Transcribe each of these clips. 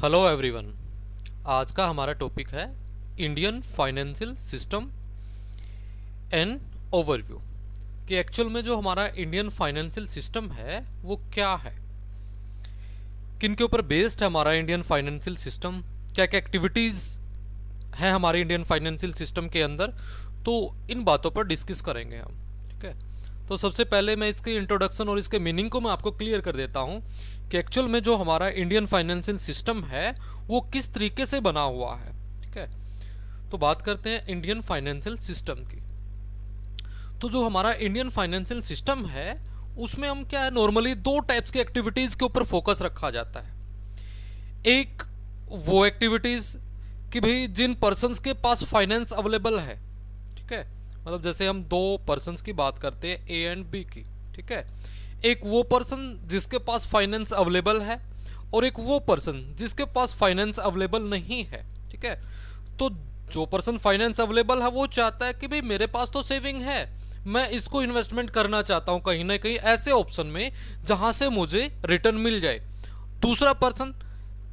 Hello everyone. आज का हमारा टॉपिक है Indian financial system and overview कि एक्चुअल में जो हमारा इंडियन फाइनेंशियल सिस्टम है वो क्या है, किन के ऊपर बेस्ड है हमारा इंडियन फाइनेंशियल सिस्टम, क्या क्या एक्टिविटीज़ हैं हमारे इंडियन फाइनेंशियल सिस्टम के अंदर। तो इन बातों पर डिस्कस करेंगे हम। ठीक है, तो सबसे पहले मैं इसके इंट्रोडक्शन और इसके मीनिंग को मैं आपको क्लियर कर देता हूं कि एक्चुअल में जो हमारा इंडियन फाइनेंशियल सिस्टम है वो किस तरीके से बना हुआ है। ठीक है, तो बात करते हैं इंडियन फाइनेंशियल सिस्टम की। तो जो हमारा इंडियन फाइनेंशियल सिस्टम है उसमें हम क्या है, नॉर्मली दो टाइप्स की एक्टिविटीज के ऊपर फोकस रखा जाता है। एक वो एक्टिविटीज कि भाई जिन पर्सन्स के पास फाइनेंस अवेलेबल है, ठीक है, मतलब जैसे हम दो पर्सन्स की बात करते हैं ए एंड बी की। ठीक है, एक वो पर्सन जिसके पास फाइनेंस अवेलेबल है और एक वो पर्सन जिसके पास फाइनेंस अवेलेबल नहीं है। ठीक है, तो जो पर्सन फाइनेंस अवेलेबल है वो चाहता है कि भाई मेरे पास तो सेविंग है, मैं इसको इन्वेस्टमेंट करना चाहता हूं कहीं ना कहीं ऐसे ऑप्शन में जहां से मुझे रिटर्न मिल जाए। दूसरा पर्सन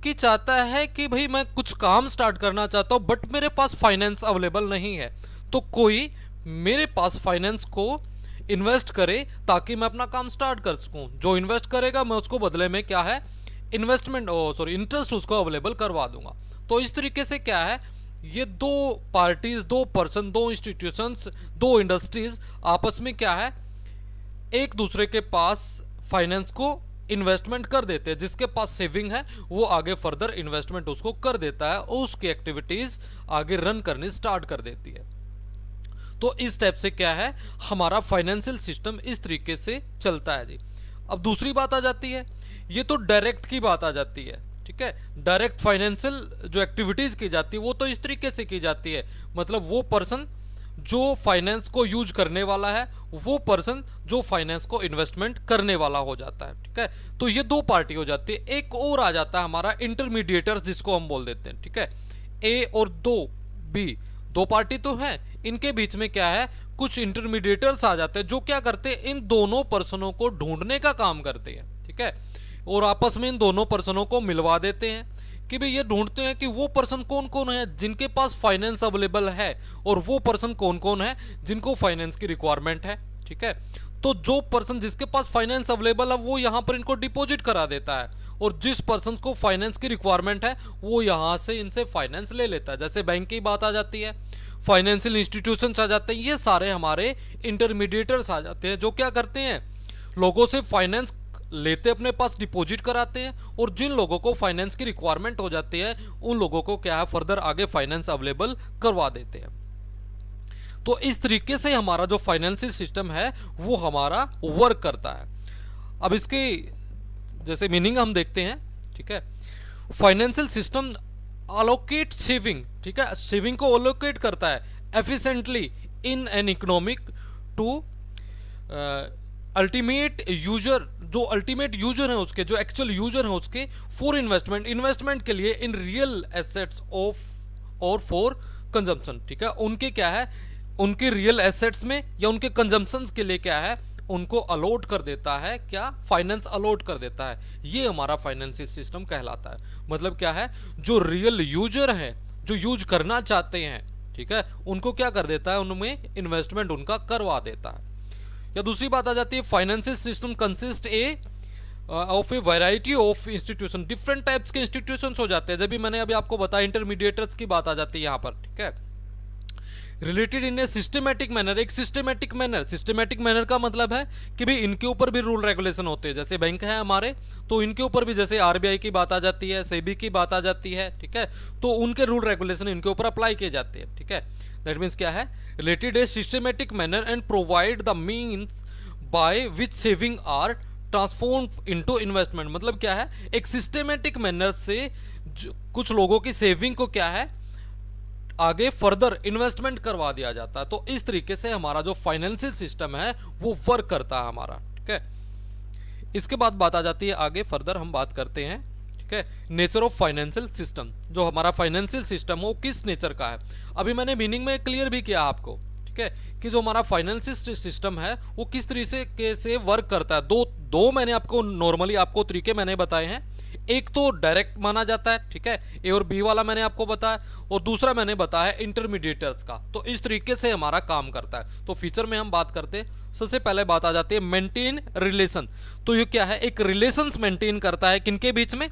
की चाहता है कि भाई मैं कुछ काम स्टार्ट करना चाहता हूं बट मेरे पास फाइनेंस अवेलेबल नहीं है, तो कोई मेरे पास फाइनेंस को इन्वेस्ट करे ताकि मैं अपना काम स्टार्ट कर सकूं। जो इन्वेस्ट करेगा मैं उसको बदले में क्या है, इंटरेस्ट उसको अवेलेबल करवा दूंगा। तो इस तरीके से क्या है, ये दो पार्टीज, दो पर्सन, दो इंस्टीट्यूशंस, दो इंडस्ट्रीज आपस में क्या है, एक दूसरे के पास फाइनेंस को इन्वेस्टमेंट कर देते हैं। जिसके पास सेविंग है वो आगे फर्दर इन्वेस्टमेंट उसको कर देता है और उसकी एक्टिविटीज आगे रन करनी स्टार्ट कर देती है। तो इस टाइप से क्या है, हमारा फाइनेंशियल सिस्टम इस तरीके से चलता है जी। अब दूसरी बात आ जाती है, ये तो डायरेक्ट की बात आ जाती है। ठीक है, डायरेक्ट फाइनेंशियल जो एक्टिविटीज की जाती है वो तो इस तरीके से की जाती है, मतलब वो पर्सन जो फाइनेंस को यूज करने वाला है, वो पर्सन जो फाइनेंस को इन्वेस्टमेंट करने वाला हो जाता है। ठीक है, तो ये दो पार्टी हो जाती है। एक और आ जाता है हमारा इंटरमीडिएटर्स जिसको हम बोल देते हैं। ठीक है, ए और दो बी, दो पार्टी तो है, इनके बीच में क्या है, कुछ इंटरमीडिएटर्स आ जाते हैं जो क्या करते हैं, इन दोनों पर्सनों को ढूंढने का काम करते हैं। ठीक है, और आपस में इन दोनों पर्सनों को मिलवा देते हैं कि भाई ये ढूंढते हैं कि वो पर्सन कौन कौन है जिनके पास फाइनेंस अवेलेबल है और वो पर्सन कौन कौन है जिनको फाइनेंस की रिक्वायरमेंट है। ठीक है, तो जो पर्सन जिसके पास फाइनेंस अवेलेबल है वो यहां पर इनको डिपॉजिट करा देता है और जिस पर्सन को फाइनेंस की रिक्वायरमेंट है वो यहां से इनसे फाइनेंस ले लेता है। जैसे बैंक की बात आ जाती है, फाइनेंशियल इंस्टीट्यूशंस आ जाते हैं, ये सारे हमारे इंटरमीडिएटर्स आ जाते हैं जो क्या करते हैं, लोगों से फाइनेंस लेते अपने पास डिपॉजिट कराते हैं और जिन लोगों को फाइनेंस की रिक्वायरमेंट हो जाती है उन लोगों को क्या है, फर्दर आगे फाइनेंस अवेलेबल करवा देते हैं। तो इस तरीके से हमारा जो फाइनेंशियल सिस्टम है वो हमारा वर्क करता है। अब इसके जैसे मीनिंग हम देखते हैं। ठीक है, फाइनेंशियल सिस्टम अलोकेट सेविंग, ठीक है, सेविंग को अलोकेट करता है efficiently in an economic to ultimate user, जो अल्टीमेट यूजर है उसके, जो एक्चुअल यूजर है उसके, फॉर इन्वेस्टमेंट के लिए इन रियल एसेट्स ऑफ और फॉर कंजम्पशन। ठीक है, उनके क्या है, उनके रियल एसेट्स में या उनके कंजम्पशन के लिए क्या है, उनको अलॉट कर देता है, क्या, फाइनेंस अलॉट कर देता है। ये हमारा फाइनेंशियल सिस्टम कहलाता है। मतलब क्या है, जो रियल यूजर हैं, जो यूज करना चाहते हैं, ठीक है, उनको क्या कर देता है, उनमें इन्वेस्टमेंट उनका करवा देता है। या दूसरी बात आ जाती है, financial system consist of A variety of institution, different types के इंस्टीट्यूशंस हो जाते हैं। जब भी मैंने अभी आपको बताया इंटरमीडिएटर्स की बात आ जाती है यहाँ पर। ठीक है, रिलेटेड इन ए सिस्टमेटिक मैनर, एक सिस्टमेटिक मैनर का मतलब है कि भाई इनके ऊपर भी रूल रेगुलेशन होते हैं। जैसे बैंक है हमारे, तो इनके ऊपर भी जैसे आरबीआई की बात आ जाती है, सेबी की बात आ जाती है। ठीक है, तो उनके रूल रेगुलेशन इनके ऊपर अप्लाई किए जाते हैं। ठीक है, दैट मीन्स क्या है, related a systematic manner and provide the means by which saving are transform into investment. मतलब क्या है, एक सिस्टमेटिक मैनर से कुछ लोगों की सेविंग को क्या है, आगे फर्दर इन्वेस्टमेंट करवा दिया जाता है। तो इस तरीके से हमारा जो फाइनेंशियल सिस्टम है वो वर्क करता है हमारा। ठीक है, इसके बाद बात आ जाती है आगे फर्दर हम बात करते हैं। ठीक है, नेचर ऑफ फाइनेंशियल सिस्टम, जो हमारा फाइनेंशियल सिस्टम वो किस नेचर का है। अभी मैंने मीनिंग में क्लियर भी किया आपको। ठीक है, कि जो हमारा फाइनेंशियल सिस्टम है वो किस तरीके से वर्क करता है। दो मैंने आपको नॉर्मली आपको तरीके मैंने बताए हैं। एक तो डायरेक्ट माना जाता है, ठीक है, ए और बी वाला मैंने आपको बताया, और दूसरा मैंने बताया इंटरमीडिएटर्स का। तो इस तरीके से हमारा काम करता है। तो फीचर में हम बात करते हैं, सबसे पहले बात आ जाती है मेंटेन रिलेशन। तो ये क्या है, एक रिलेशंस मेंटेन करता है किनके बीच में,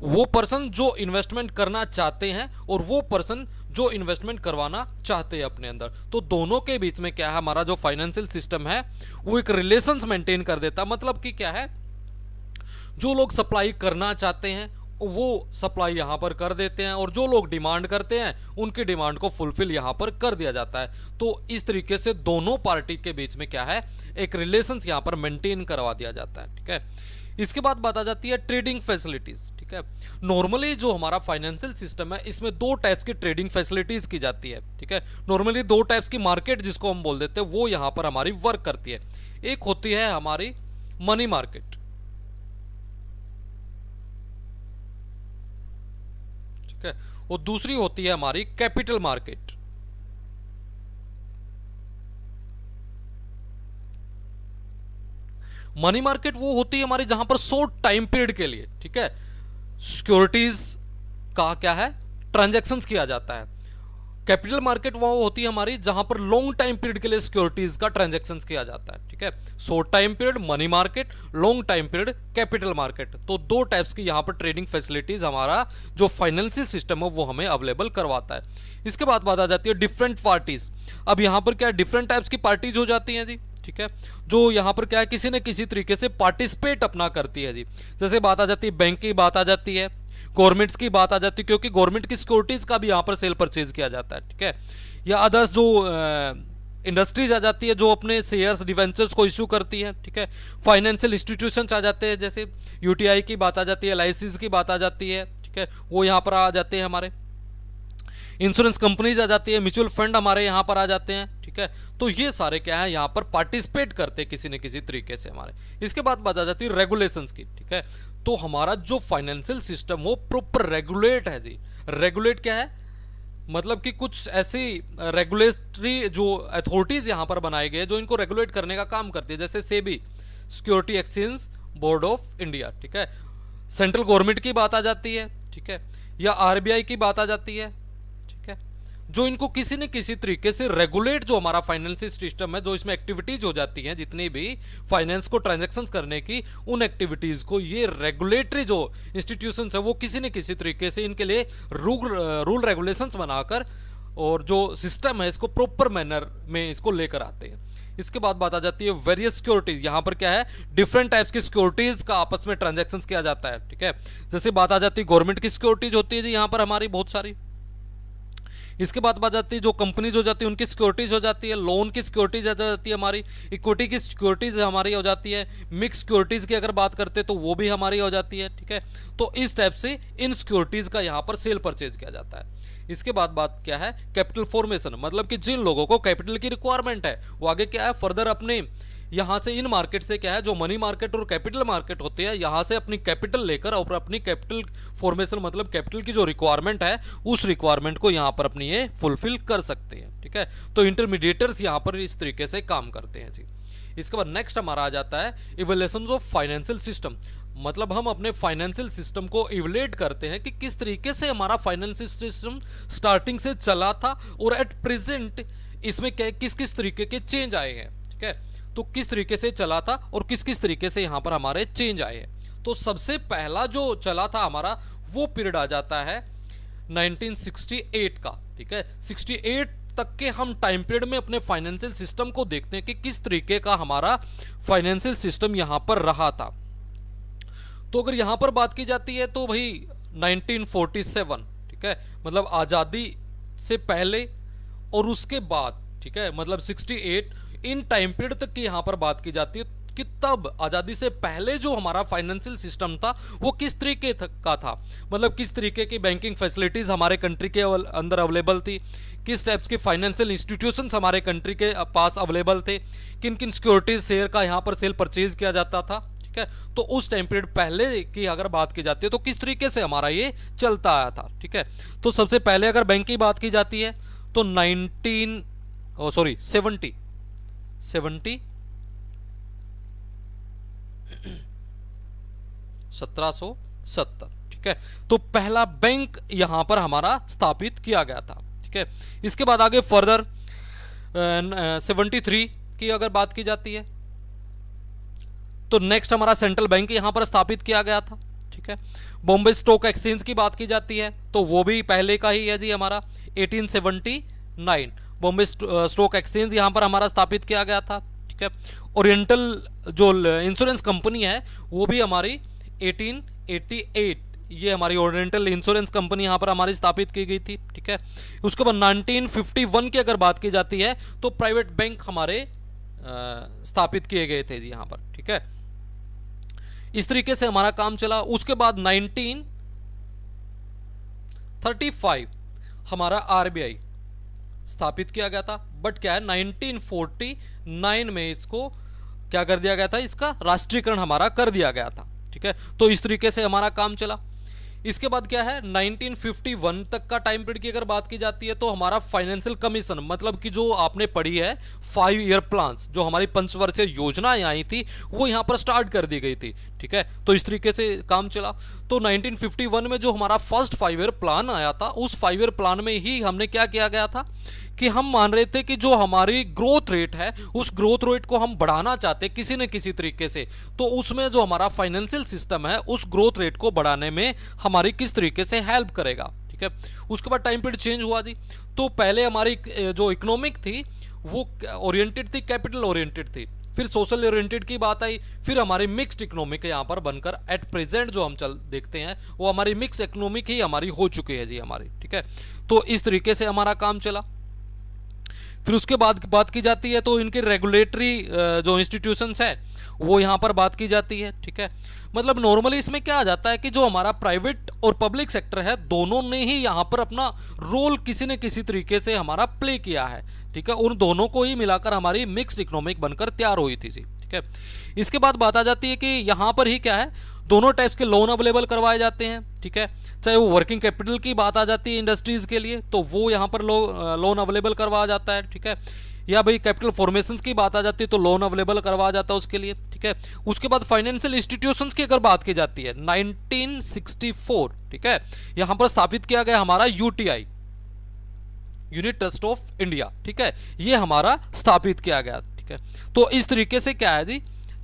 वो पर्सन जो इन्वेस्टमेंट करना चाहते हैं और वो पर्सन जो इन्वेस्टमेंट करवाना चाहते हैं अपने अंदर। तो दोनों के बीच में क्या है, हमारा जो फाइनेंशियल सिस्टम है वो एक रिलेशंस मेंटेन कर देता है। मतलब कि क्या है, जो लोग सप्लाई करना चाहते हैं वो सप्लाई यहां पर कर देते हैं, और जो लोग डिमांड करते हैं उनकी डिमांड को फुलफिल यहां पर कर दिया जाता है। तो इस तरीके से दोनों पार्टी के बीच में क्या है, एक रिलेशंस यहां पर मेंटेन करवा दिया जाता है, ठीक है। इसके बाद बात आ जाती है ट्रेडिंग फैसिलिटीज, ठीक है। नॉर्मली जो हमारा फाइनेंशियल सिस्टम है इसमें दो टाइप्स की ट्रेडिंग फैसिलिटीज की जाती है, ठीक है। नॉर्मली दो टाइप्स की मार्केट जिसको हम बोल देते हैं वो यहां पर हमारी वर्क करती है। एक होती है हमारी मनी मार्केट, ठीक है, और दूसरी होती है हमारी कैपिटल मार्केट। मनी मार्केट वो होती है हमारी जहां पर शॉर्ट टाइम पीरियड के लिए, ठीक है, सिक्योरिटीज का क्या है, ट्रांजैक्शंस किया जाता है। कैपिटल मार्केट वो होती है हमारी जहां पर लॉन्ग टाइम पीरियड के लिए सिक्योरिटीज का ट्रांजैक्शंस किया जाता है, ठीक है। Short time period money market, long time period capital market. तो दो टाइप्स की यहां पर ट्रेडिंग फैसिलिटीज हमारा जो फाइनेंशियल सिस्टम है वो हमें अवेलेबल करवाता है। इसके बाद बात आ जाती है डिफरेंट पार्टीज। अब यहां पर क्या डिफरेंट टाइप्स की पार्टीज हो जाती हैं जी, ठीक है, जो यहां पर क्या है किसी न किसी तरीके से पार्टिसिपेट अपना करती है जी। जैसे बात आ जाती है बैंक की बात आ जाती है, गवर्नमेंट्स की बात आ जाती है, क्योंकि गवर्नमेंट की सिक्योरिटीज का भी यहां पर सेल परचेज किया जाता है, ठीक है। या अदर्स जो इंडस्ट्रीज आ जाती है जो अपने शेयर्स डिवेंचर्स को इश्यू करती है, ठीक है। फाइनेंशियल इंस्टीट्यूशंस आ जाते हैं, जैसे यूटीआई की बात आ जाती है, एलआईसी की बात आ जाती है, ठीक है, वो यहां पर आ जाते हैं। हमारे इंश्योरेंस कंपनीज आ जाती है, म्यूचुअल फंड हमारे यहां पर आ जाते हैं, ठीक है। तो ये सारे क्या है यहां पर पार्टिसिपेट करते हैं किसी न किसी तरीके से हमारे। इसके बाद बात आ जाती है रेगुलेशंस की, ठीक है। तो हमारा जो फाइनेंशियल सिस्टम वो प्रॉपर रेगुलेट है जी। रेगुलेट क्या है, मतलब कि कुछ ऐसी रेगुलेटरी जो अथॉरिटीज यहां पर बनाए गए जो इनको रेगुलेट करने का काम करती है, जैसे SEBI, security exchange board of India, ठीक है। सेंट्रल गवर्नमेंट की बात आ जाती है, ठीक है, या आरबीआई की बात आ जाती है, जो इनको किसी न किसी तरीके से रेगुलेट, जो हमारा फाइनेंशियल सिस्टम है, जो इसमें एक्टिविटीज हो जाती हैं जितनी भी फाइनेंस को ट्रांजैक्शंस करने की, उन एक्टिविटीज को ये रेगुलेटरी जो इंस्टीट्यूशंस है वो किसी न किसी तरीके से इनके लिए रूल रेगुलेशंस बनाकर और जो सिस्टम है इसको प्रॉपर मैनर में इसको लेकर आते हैं। इसके बाद बात आ जाती है वेरियस सिक्योरिटीज। यहां पर क्या है, डिफरेंट टाइप्स की सिक्योरिटीज का आपस में ट्रांजैक्शंस किया जाता है, ठीक है। जैसे बात आ जाती है गवर्नमेंट की सिक्योरिटीज होती है जी यहां पर हमारी बहुत सारी। इसके बाद बात जाती है जो कंपनीज हो जाती है उनकी सिक्योरिटीज हो जाती है, लोन की सिक्योरिटीज हो जाती है हमारी, इक्विटी की सिक्योरिटीज हमारी हो जाती है, मिक्स सिक्योरिटीज की अगर बात करते हैं तो वो भी हमारी हो जाती है, ठीक है। तो इस टाइप से इन सिक्योरिटीज का यहाँ पर सेल परचेज किया जाता है। इसके बाद बात क्या है, कैपिटल फॉर्मेशन, मतलब कि जिन लोगों को कैपिटल की रिक्वायरमेंट है वो आगे क्या है फर्दर अपने यहां से इन मार्केट से क्या है, जो मनी मार्केट और कैपिटल मार्केट होते हैं, यहां से अपनी कैपिटल लेकर और अपनी कैपिटल फॉर्मेशन मतलब कैपिटल की जो रिक्वायरमेंट है उस रिक्वायरमेंट को यहां पर अपनी ये फुलफिल कर सकते हैं, ठीक है। तो इंटरमीडिएटर्स यहां पर इस तरीके से काम करते हैं जी। इसके बाद नेक्स्ट हमारा आ जाता है इवैल्यूएशन ऑफ फाइनेंशियल सिस्टम। मतलब हम अपने फाइनेंशियल सिस्टम को इवैल्यूएट करते हैं कि किस तरीके से हमारा फाइनेंशियल सिस्टम स्टार्टिंग से चला था और एट प्रेजेंट इसमें किस किस तरीके के चेंज आए हैं, ठीक है। तो किस तरीके से चला था और किस किस तरीके से यहां पर हमारे चेंज आए हैं। तो सबसे पहला जो चला था हमारा वो पीरियड आ जाता है 1968 का, ठीक है। 68 तक के हम टाइम पीरियड में अपने फाइनेंशियल सिस्टम को देखते हैं कि किस तरीके का हमारा फाइनेंशियल सिस्टम यहां पर रहा था। तो अगर यहां पर बात की जाती है तो भाई 1947, ठीक है, मतलब आजादी से पहले और उसके बाद, ठीक है, मतलब 68 इन टाइम पीरियड तक की यहां पर बात की जाती है कि तब आजादी से पहले जो हमारा फाइनेंशियल सिस्टम था वो किस तरीके का था, मतलब किस तरीके की बैंकिंग फैसिलिटीज हमारे कंट्री के अंदर अवेलेबल थी, किस टाइप्स के फाइनेंशियल इंस्टीट्यूशंस हमारे कंट्री के पास अवेलेबल थे, किन किन सिक्योरिटीज शेयर का यहां पर सेल परचेज किया जाता था, ठीक है। तो उस टाइम पीरियड पहले की अगर बात की जाती है तो किस तरीके से हमारा ये चलता आया था, ठीक है। तो सबसे पहले अगर बैंक की बात की जाती है तो 1700 1970। ठीक है, तो पहला बैंक यहां पर हमारा स्थापित किया गया था। ठीक है, इसके बाद आगे फर्दर 73 की अगर बात की जाती है तो नेक्स्ट हमारा सेंट्रल बैंक यहां पर स्थापित किया गया था। ठीक है, बॉम्बे स्टॉक एक्सचेंज की बात की जाती है तो वो भी पहले का ही है जी हमारा 1879 बॉम्बे स्टॉक एक्सचेंज यहां पर हमारा स्थापित किया गया था। ठीक है, ओरिएंटल जो इंश्योरेंस कंपनी है वो भी हमारी 1888 ये हमारी ओरिएंटल इंश्योरेंस कंपनी यहां पर हमारी स्थापित की गई थी। ठीक है, उसके बाद 1951 की अगर बात की जाती है तो प्राइवेट बैंक हमारे स्थापित किए गए थे जी यहां पर। ठीक है, इस तरीके से हमारा काम चला। उसके बाद 1935 हमारा आरबीआई स्थापित किया गया था, बट क्या है 1949 में इसको क्या कर दिया गया था, इसका राष्ट्रीयकरण हमारा कर दिया गया था। ठीक है, तो इस तरीके से हमारा काम चला। इसके बाद क्या है 1951 तक का टाइम पीरियड की अगर बात की जाती है तो हमारा फाइनेंशियल कमीशन मतलब कि जो आपने पढ़ी है 5 ईयर प्लान्स, जो हमारी पंचवर्षीय योजनाएं आई थी वो यहां पर स्टार्ट कर दी गई थी। ठीक है, तो इस तरीके से काम चला। तो 1951 में जो हमारा फर्स्ट 5 ईयर प्लान आया था उस 5 ईयर प्लान में ही हमने क्या किया गया था कि हम मान रहे थे कि जो हमारी ग्रोथ रेट है उस ग्रोथ रेट को हम बढ़ाना चाहते किसी न किसी तरीके से, तो उसमें जो हमारा फाइनेंशियल सिस्टम है उस ग्रोथ रेट को बढ़ाने में हमारी किस तरीके से हेल्प करेगा। ठीक है, उसके बाद टाइम पीरियड चेंज हुआ जी। तो पहले हमारी जो इकोनॉमिक थी वो ओरिएंटेड थी, कैपिटल ओरिएंटेड थी, फिर सोशल ओरिएंटेड की बात आई, फिर हमारी मिक्स्ड इकोनॉमिक यहां पर बनकर एट प्रेजेंट जो हम चल देखते हैं वो हमारी मिक्स इकोनॉमिक ही हमारी हो चुकी है जी हमारी। ठीक है, तो इस तरीके से हमारा काम चला। फिर उसके बाद बात की जाती है तो इनके रेगुलेटरी जो इंस्टीट्यूशंस है वो यहाँ पर बात की जाती है। ठीक है, मतलब नॉर्मली इसमें क्या आ जाता है कि जो हमारा प्राइवेट और पब्लिक सेक्टर है दोनों ने ही यहाँ पर अपना रोल किसी न किसी तरीके से हमारा प्ले किया है। ठीक है, उन दोनों को ही मिलाकर हमारी मिक्स्ड इकोनॉमिक बनकर तैयार हुई थी जी। ठीक है, इसके बाद बात आ जाती है कि यहाँ पर ही क्या है दोनों टाइप्स के लोन अवेलेबल करवाए जाते हैं। ठीक है, चाहे वो वर्किंग कैपिटल की बात आ जाती है इंडस्ट्रीज के लिए तो वो यहाँ पर लोन अवेलेबल करवाया जाता है। ठीक है, या भाई कैपिटल फॉर्मेशंस की बात आ जाती है तो लोन अवेलेबल करवाया जाता है उसके लिए। ठीक है, उसके बाद फाइनेंशियल इंस्टीट्यूशंस की अगर बात की जाती है 1964 ठीक है यहां पर स्थापित किया गया हमारा UTI, unit trust of India. ठीक है, ये हमारा स्थापित किया गया। ठीक है, तो इस तरीके से क्या है जी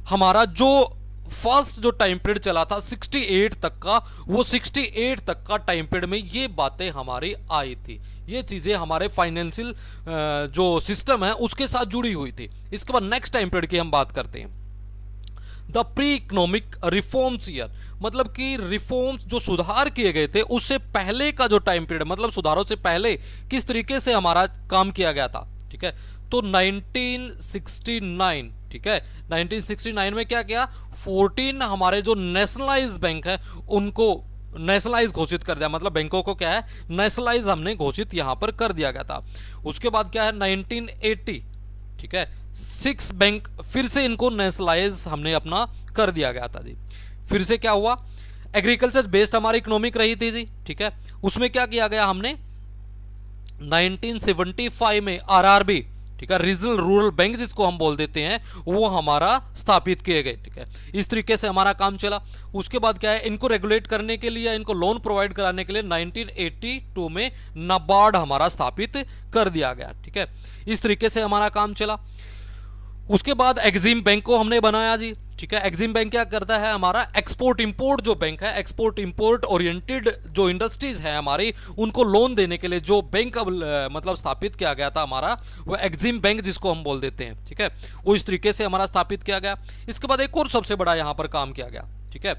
हमारा जो फर्स्ट जो टाइम पीरियड चला था 68 तक का, वो 68 तक का टाइम पीरियड में ये बातें हमारी आई थी, ये चीजें हमारे फाइनेंशियल जो सिस्टम है उसके साथ जुड़ी हुई थी। इसके बाद नेक्स्ट टाइम पीरियड की हम बात करते हैं the pre economic reforms year, मतलब कि रिफॉर्म्स जो सुधार किए गए थे उससे पहले का जो टाइम पीरियड मतलब सुधारों से पहले किस तरीके से हमारा काम किया गया था। ठीक है, तो 1969 ठीक है 1969 में क्या किया 14 हमारे जो नेशनलाइज बैंक है उनको नेशनलाइज घोषित कर दिया, मतलब बैंकों को क्या है नेशनलाइज हमने घोषित यहां पर कर दिया गया था। उसके बाद क्या है 1980 ठीक है 6 बैंक फिर से इनको नेशनलाइज हमने अपना कर दिया गया था जी। फिर से क्या हुआ एग्रीकल्चर बेस्ड हमारी इकोनॉमिक रही थी जी। ठीक है, उसमें क्या किया गया हमने 1975 में आरआरबी ठीक है रीजनल रूरल बैंक जिसको हम बोल देते हैं वो हमारा स्थापित किए गए। ठीक है, इस तरीके से हमारा काम चला। उसके बाद क्या है इनको रेगुलेट करने के लिए इनको लोन प्रोवाइड कराने के लिए 1982 में नाबार्ड हमारा स्थापित कर दिया गया। ठीक है, इस तरीके से हमारा काम चला। उसके बाद एक्सिम बैंक को हमने बनाया जी। ठीक है, एक्सिम बैंक क्या करता है हमारा एक्सपोर्ट इंपोर्ट जो बैंक है एक्सपोर्ट इंपोर्ट ओरिएंटेड जो इंडस्ट्रीज है हमारी उनको लोन देने के लिए जो बैंक मतलब स्थापित किया गया था हमारा वो एक्सिम बैंक जिसको हम बोल देते हैं। ठीक है, वो इस तरीके से हमारा स्थापित किया गया। इसके बाद एक और सबसे बड़ा यहाँ पर काम किया गया। ठीक है,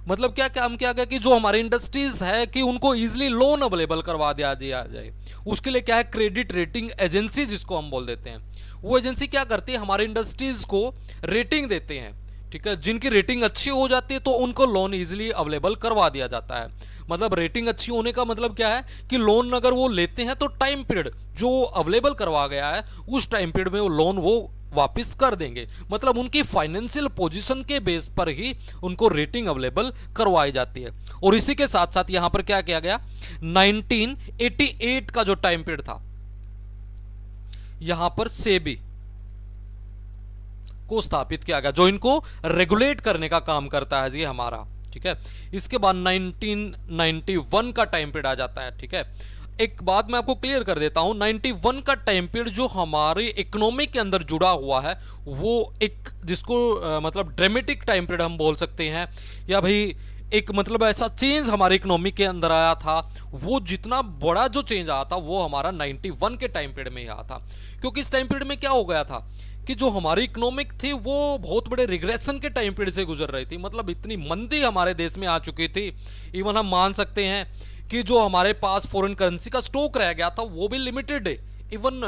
मतलब क्या काम किया गया कि जो हमारी इंडस्ट्रीज है कि उनको इजीली लोन अवेलेबल करवा दिया जाए। उसके लिए क्या है क्रेडिट रेटिंग एजेंसी जिसको हम बोल देते हैं, वो एजेंसी क्या करती है हमारे इंडस्ट्रीज को रेटिंग देते हैं। ठीक है, जिनकी रेटिंग अच्छी हो जाती है तो उनको लोन इजीली अवेलेबल करवा दिया जाता है। मतलब रेटिंग अच्छी होने का मतलब क्या है कि लोन अगर वो लेते हैं तो टाइम पीरियड जो अवेलेबल करवा गया है उस टाइम पीरियड में वो लोन वो वापस कर देंगे, मतलब उनकी फाइनेंशियल पोजीशन के बेस पर ही उनको रेटिंग अवेलेबल करवाई जाती है। और इसी के साथ साथ यहां पर क्या किया गया 1988 का जो टाइम पीरियड था यहां पर सेबी को स्थापित किया गया जो इनको रेगुलेट करने का काम करता है जी हमारा। ठीक है। इसके बाद 1991 का टाइम पीरियड आ जाता है, ठीक है। एक बात मैं आपको क्लियर कर देता हूं, 91 का टाइम पीरियड जो हमारी इकोनॉमी के अंदर जुड़ा हुआ है वो एक जिसको मतलब ड्रामेटिक टाइम पीरियड हम बोल सकते हैं, या भाई एक मतलब ऐसा चेंज हमारे इकोनॉमी के अंदर आया था, वो जितना बड़ा जो चेंज आया था वो हमारा 91 के टाइम पीरियड में ही आया था। क्योंकि इस टाइम पीरियड में क्या हो गया था कि जो हमारी इकोनॉमिक थी वो बहुत बड़े रिग्रेशन के टाइम पीरियड से गुजर रही थी। मतलब इतनी मंदी हमारे देश में आ चुकी थी, इवन हम मान सकते हैं कि जो हमारे पास फॉरेन करेंसी का स्टॉक रह गया था वो भी लिमिटेड है, इवन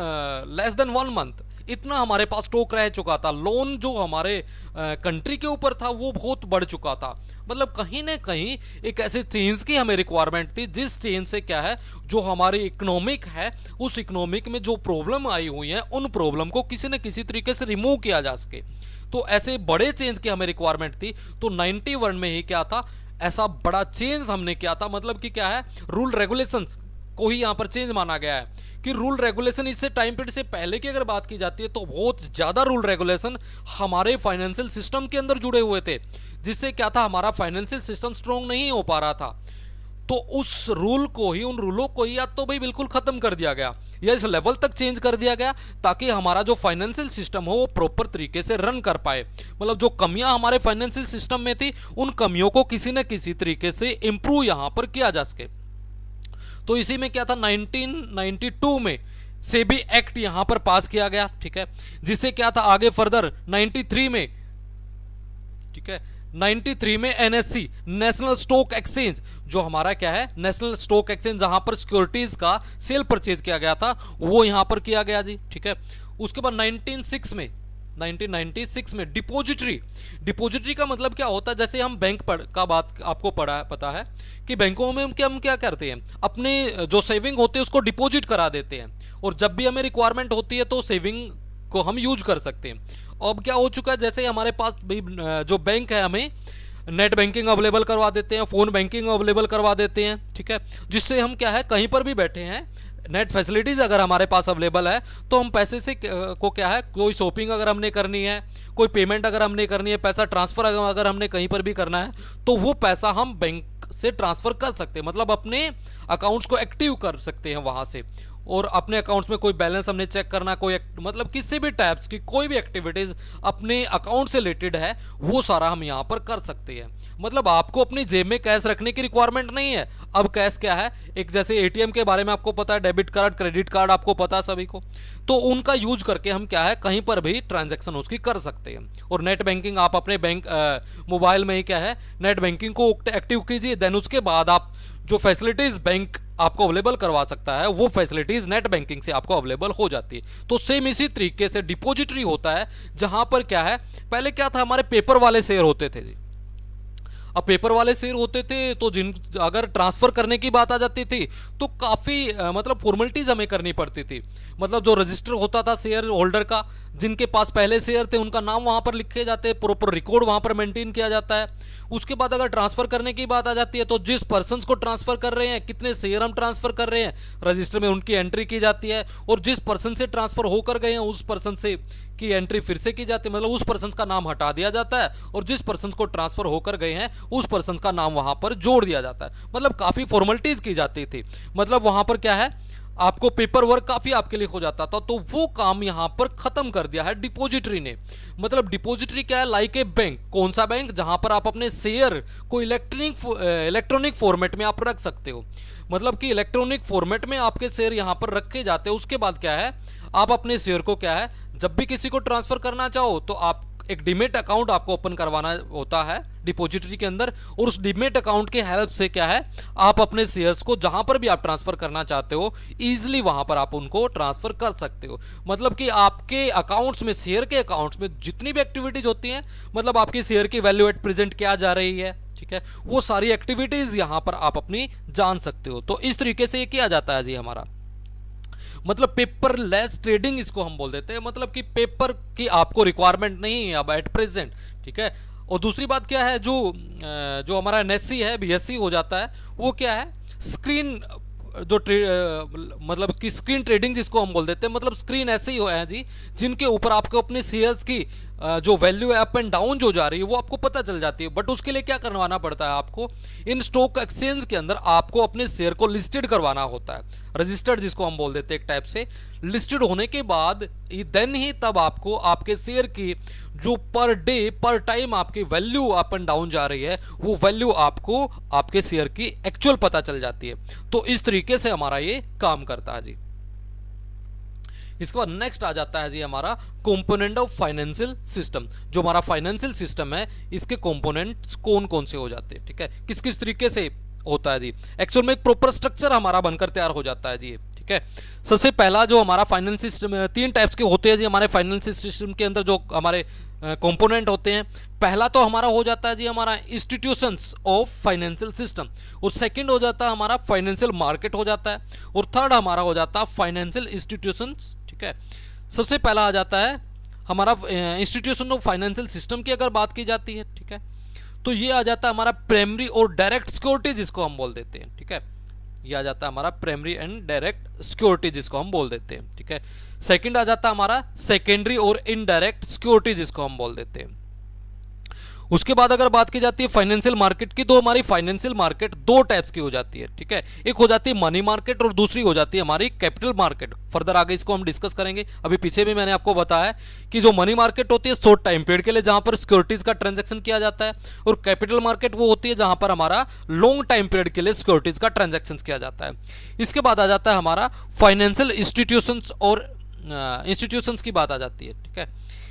लेस देन 1 मंथ इतना हमारे पास स्टॉक रह चुका था। लोन जो हमारे कंट्री के ऊपर था वो बहुत बढ़ चुका था। मतलब कहीं ना कहीं एक ऐसे चेंज की हमें रिक्वायरमेंट थी, जिस चेंज से क्या है जो हमारी इकोनॉमिक है उस इकोनॉमिक में जो प्रॉब्लम आई हुई है उन प्रॉब्लम को किसी न किसी तरीके से रिमूव किया जा सके। तो ऐसे बड़े चेंज की हमें रिक्वायरमेंट थी। तो 91 में ही क्या था, ऐसा बड़ा चेंज हमने किया था। मतलब कि क्या है, रूल रेगुलेशंस को ही यहाँ पर चेंज माना गया है कि रूल रेगुलेशन इससे टाइम पीरियड से पहले की अगर बात की जाती है तो बहुत ज्यादा रूल रेगुलेशन हमारे फाइनेंशियल सिस्टम के अंदर जुड़े हुए थे, जिससे क्या था हमारा फाइनेंशियल सिस्टम स्ट्रॉन्ग नहीं हो पा रहा था। तो उस रूल को ही, उन रूलों को ही या तो भाई बिल्कुल खत्म कर दिया गया या इस लेवल तक चेंज कर दिया गया ताकि हमारा जो फाइनेंशियल सिस्टम हो वो प्रॉपर तरीके से रन कर पाए। मतलब जो कमियां हमारे फाइनेंशियल सिस्टम में थी उन कमियों को किसी न किसी तरीके से इंप्रूव यहां पर किया जा सके। तो इसी में क्या था, 1992 में सेबी एक्ट यहां पर पास किया गया, ठीक है। जिससे क्या था आगे फर्दर 93 में, ठीक है, 93 में एनएससी नेशनल स्टॉक एक्सचेंज, जो हमारा क्या है नेशनल स्टॉक एक्सचेंज जहां पर सिक्योरिटीज का सेल परचेज किया गया था वो यहां पर किया गया जी, ठीक है। उसके बाद 1996 में डिपोजिटरी का मतलब क्या होता है, जैसे हम बैंक का बात आपको पता है कि बैंकों में हम क्या करते हैं, अपने जो सेविंग होते हैं उसको डिपॉजिट करा देते हैं और जब भी हमें रिक्वायरमेंट होती है तो सेविंग को हम यूज कर सकते हैं। अब क्या हो चुका है, जैसे हमारे पास जो बैंक है हमें नेट बैंकिंग अवेलेबल करवा देते हैं, फोन बैंकिंग अवेलेबल करवा देते हैं, ठीक है। जिससे हम क्या है कहीं पर भी बैठे हैं, नेट फैसिलिटीज अगर हमारे पास अवेलेबल है तो हम पैसे से को क्या है, कोई शॉपिंग अगर हमने करनी है, कोई पेमेंट अगर हमने करनी है, पैसा ट्रांसफर अगर हमने कहीं पर भी करना है तो वो पैसा हम बैंक से ट्रांसफर कर सकते हैं। मतलब अपने अकाउंट्स को एक्टिव कर सकते हैं वहां से, और अपने अकाउंट्स में कोई बैलेंस हमने चेक करना, कोई मतलब किसी भी टाइप्स की कोई भी एक्टिविटीज अपने अकाउंट से रिलेटेड है वो सारा हम यहाँ पर कर सकते हैं। मतलब आपको अपनी जेब में कैश रखने की रिक्वायरमेंट नहीं है। अब कैश क्या है, एक जैसे एटीएम के बारे में आपको पता है, डेबिट कार्ड क्रेडिट कार्ड आपको पता है सभी को, तो उनका यूज करके हम क्या है कहीं पर भी ट्रांजैक्शन उसकी कर सकते हैं। और नेट बैंकिंग आप अपने बैंक मोबाइल में ही क्या है नेट बैंकिंग को एक्टिव कीजिए, देन उसके बाद आप जो फैसिलिटीज बैंक आपको अवेलेबल करवा सकता है वो फैसिलिटीज नेट बैंकिंग से आपको अवेलेबल हो जाती है। तो सेम इसी तरीके से डिपॉजिटरी होता है, जहां पर क्या है पहले क्या था हमारे पेपर वाले शेयर होते थे जी। अब पेपर वाले शेयर होते थे तो जिन अगर ट्रांसफर करने की बात आ जाती थी तो काफी मतलब फॉर्मेलिटीज हमें करनी पड़ती थी। मतलब जो रजिस्टर होता था शेयर होल्डर का, जिनके पास पहले शेयर थे उनका नाम वहां पर लिखे जाते हैं, प्रॉपर रिकॉर्ड वहां पर मेंटेन किया जाता है। उसके बाद अगर ट्रांसफर करने की बात आ जाती है तो जिस पर्सन को ट्रांसफर कर रहे हैं, कितने शेयर हम ट्रांसफर कर रहे हैं, रजिस्टर में उनकी एंट्री की जाती है, और जिस पर्सन से ट्रांसफर होकर गए हैं उस पर्सन से की एंट्री फिर से की जाती है। मतलब उस पर्सन का नाम हटा दिया जाता है और जिस पर्सन को ट्रांसफर होकर गए हैं उस पर्सन का नाम वहां पर जोड़ दिया जाता है। मतलब काफी फॉर्मेलिटीज की जाती थी। मतलब वहां पर क्या है आपको पेपर वर्क काफी आपके लिए हो जाता था, तो वो काम यहां पर खत्म कर दिया है डिपॉजिटरी ने। मतलब डिपॉजिटरी क्या है, लाइक ए बैंक। कौन सा बैंक, जहां पर आप अपने शेयर को इलेक्ट्रॉनिक फॉर्मेट में आप रख सकते हो। मतलब कि इलेक्ट्रॉनिक फॉर्मेट में आपके शेयर यहां पर रखे जाते हैं। उसके बाद क्या है आप अपने शेयर को क्या है जब भी किसी को ट्रांसफर करना चाहो तो आप एक डीमेट अकाउंट आपको ओपन करवाना होता है डिपॉजिटरी के अंदर, और उस डीमेट अकाउंट के हेल्प से क्या है आप अपने शेयर्स को जहां पर भी आप ट्रांसफर करना चाहते हो इजीली वहां पर आप उनको ट्रांसफर कर सकते हो। मतलब कि आपके अकाउंट्स में, शेयर के अकाउंट्स में जितनी भी एक्टिविटीज होती हैं, मतलब आपकी शेयर की वैल्यू एट प्रेजेंट क्या जा रही है, ठीक है, वो सारी एक्टिविटीज यहां पर आप अपनी जान सकते हो। तो इस तरीके से ये किया जाता है जी हमारा, मतलब पेपरलेस ट्रेडिंग इसको हम बोल देते हैं। मतलब कि पेपर की आपको रिक्वायरमेंट नहीं है अब एट प्रेजेंट, ठीक है। और दूसरी बात क्या है, जो हमारा एनएससी है बीएससी हो जाता है, वो क्या है स्क्रीन जो मतलब कि स्क्रीन ट्रेडिंग जिसको हम बोल देते हैं। मतलब स्क्रीन ऐसे ही है जी जिनके ऊपर आपको अपने शेयर्स की जो वैल्यू है अप एंड डाउन जो जा रही है वो आपको पता चल जाती है। बट उसके लिए क्या करवाना पड़ता है आपको, इन स्टॉक एक्सचेंज के अंदर आपको अपने शेयर को लिस्टेड करवाना होता है, रजिस्टर्ड जिसको हम बोल देते हैं एक टाइप से। लिस्टेड होने के बाद देन ही तब आपको आपके शेयर की जो पर डे पर टाइम आपकी वैल्यू अप एंड डाउन जा रही है वो वैल्यू आपको आपके शेयर की एक्चुअल पता चल जाती है। तो इस तरीके से हमारा ये काम करता है जी। इसके बाद नेक्स्ट आ जाता है जी हमारा कंपोनेंट ऑफ फाइनेंशियल सिस्टम। जो हमारा फाइनेंशियल सिस्टम है इसके कंपोनेंट्स कौन कौन से हो जाते हैं, ठीक है, किस किस तरीके से होता है जी। एक्चुअल में एक प्रॉपर स्ट्रक्चर हमारा बनकर तैयार हो जाता है जी, ठीक है। सबसे पहला जो हमारा फाइनेंस सिस्टम, तीन टाइप्स के होते हैं जी हमारे फाइनेंशियल सिस्टम के अंदर जो हमारे कंपोनेंट होते हैं। पहला तो हमारा हो जाता है जी हमारा इंस्टीट्यूशंस ऑफ फाइनेंशियल सिस्टम, और सेकंड हो जाता है हमारा फाइनेंशियल मार्केट हो जाता है, और थर्ड हमारा हो जाता है फाइनेंशियल इंस्टीट्यूशंस, ठीक है। सबसे पहला आ जाता है हमारा इंस्टीट्यूशन ऑफ फाइनेंशियल सिस्टम की अगर बात की जाती है, ठीक है, तो ये आ जाता है हमारा प्राइमरी और डायरेक्ट सिक्योरिटी जिसको हम बोल देते हैं, ठीक है। ये आ जाता है हमारा प्राइमरी एंड डायरेक्ट सिक्योरिटी जिसको हम बोल देते हैं, ठीक है। सेकंड आ जाता है हमारा सेकेंडरी और इनडायरेक्ट सिक्योरिटी जिसको हम बोल देते हैं। उसके बाद अगर बात की जाती है फाइनेंशियल मार्केट की, तो हमारी फाइनेंशियल मार्केट दो टाइप्स की हो जाती है, ठीक है। एक हो जाती है मनी मार्केट और दूसरी हो जाती है हमारी कैपिटल मार्केट। फर्दर आगे इसको हम डिस्कस करेंगे। अभी पीछे भी मैंने आपको बताया कि जो मनी मार्केट होती है शॉर्ट टाइम पीरियड के लिए जहां पर सिक्योरिटीज का ट्रांजैक्शन किया जाता है, और कैपिटल मार्केट वो होती है जहां पर हमारा लॉन्ग टाइम पीरियड के लिए सिक्योरिटीज का ट्रांजैक्शन किया जाता है। इसके बाद आ जाता है हमारा फाइनेंशियल इंस्टीट्यूशंस और इंस्टीट्यूशंस की बात आ जाती है, ठीक है।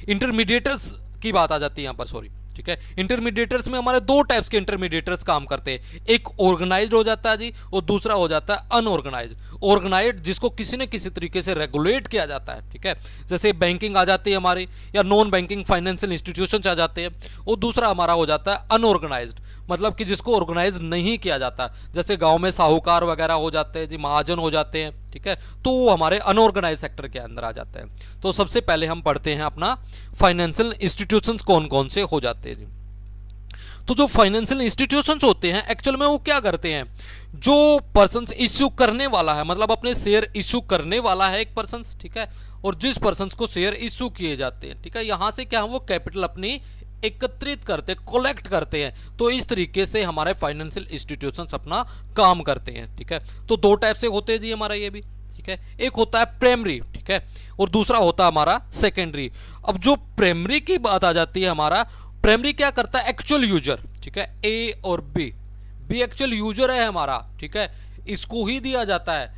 इंटरमीडिएटर्स की बात आ जाती है यहाँ पर, सॉरी, ठीक है। इंटरमीडिएटर्स में हमारे दो टाइप्स के इंटरमीडिएटर्स काम करते हैं। एक ऑर्गेनाइज्ड हो जाता है जी, और दूसरा हो जाता है अनऑर्गेनाइज्ड। ऑर्गेनाइज्ड जिसको किसी न किसी तरीके से रेगुलेट किया जाता है, ठीक है, जैसे बैंकिंग आ जाती है हमारी, या नॉन बैंकिंग फाइनेंशियल इंस्टीट्यूशंस आ जाते हैं। और दूसरा हमारा हो जाता है अनऑर्गेनाइज्ड, मतलब कि जिसको ऑर्गेनाइज नहीं किया जाता, जैसे गांव में साहूकार वगैरह हो जाते हैं जी, महाजन हो जाते हैं, ठीक है, तो वो हमारे अनऑर्गेनाइज सेक्टर के अंदर आ जाते हैं। तो सबसे पहले हम पढ़ते हैं अपना फाइनेंशियल इंस्टीट्यूशंस कौन कौन से हो जाते हैं जी। तो जो फाइनेंशियल इंस्टीट्यूशंस होते हैं एक्चुअल में वो क्या करते हैं, जो पर्सन इश्यू करने वाला है, मतलब अपने शेयर इश्यू करने वाला है एक पर्सन, ठीक है, और जिस पर्सन को शेयर इश्यू किए जाते हैं, ठीक है, यहां से क्या है वो कैपिटल अपनी एकत्रित करते, कलेक्ट करते हैं। तो इस तरीके से हमारे फाइनेंशियल इंस्टीट्यूशंस अपना काम करते हैं, ठीक है। तो दो टाइप से होते हैं जी हमारा ये भी, ठीक है। एक होता है प्राइमरी, ठीक है, और दूसरा होता है हमारा सेकेंडरी। अब जो प्राइमरी की बात आ जाती है, हमारा प्राइमरी क्या करता है, एक्चुअल यूजर, ठीक है, ए और बी एक्चुअल यूजर है हमारा, ठीक है, इसको ही दिया जाता है।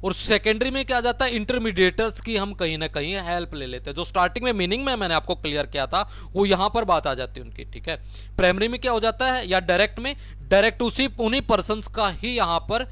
और सेकेंडरी में क्या जाता है, इंटरमीडिएटर्स की हम कहीं ना कहीं हेल्प ले लेते हैं। जो स्टार्टिंग में मीनिंग में मैंने आपको क्लियर किया था वो यहां पर बात आ जाती है उनकी, ठीक है। प्राइमरी में क्या हो जाता है, या डायरेक्ट में, डायरेक्ट उन्हीं पर्सन का ही यहां पर